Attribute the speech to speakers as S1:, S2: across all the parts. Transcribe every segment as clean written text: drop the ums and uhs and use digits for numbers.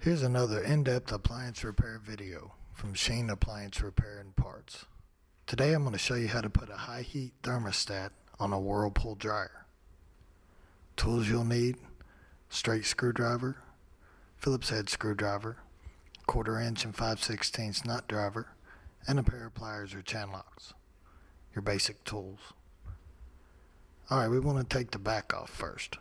S1: Here's another in-depth appliance repair video from Sheen Appliance Repair and Parts. Today I'm going to show you how to put a high heat thermostat on a Whirlpool dryer. Tools you'll need: straight screwdriver, Phillips head screwdriver, 1/4 inch and 5/16 nut driver, and a pair of pliers or chan locks. Your basic tools. Alright, we want to take the back off first.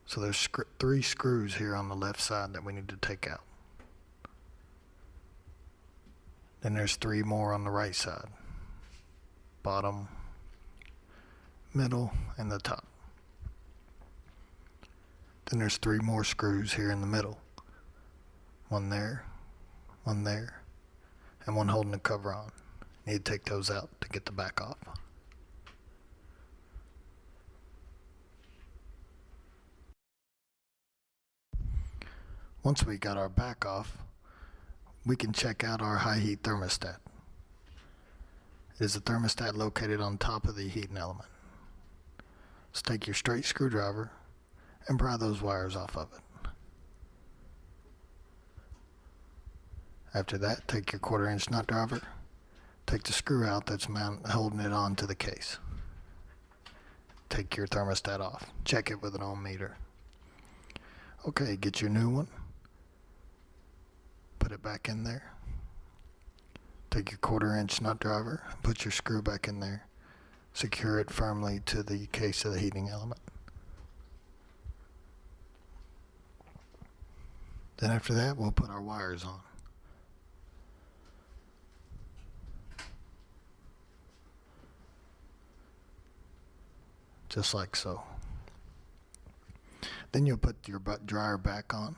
S1: So there's 3 screws here on the left side that we need to take out. Then there's 3 more on the right side. Bottom, middle, and the top. Then there's 3 more screws here in the middle. One there, and one holding the cover on. You need to take those out to get the back off. Once we got our back off, we can check out our high heat thermostat. It is a thermostat located on top of the heating element. So take your straight screwdriver and pry those wires off of it. After that, take your 1/4 inch nut driver, take the screw out that's holding it on to the case. Take your thermostat off. Check it with an ohm meter. Okay, get your new one. Put it back in there. Take your 1/4 inch nut driver and put your screw back in there. Secure it firmly to the case of the heating element. Then after that, we'll put our wires on. Just like so. Then you'll put your dryer back on.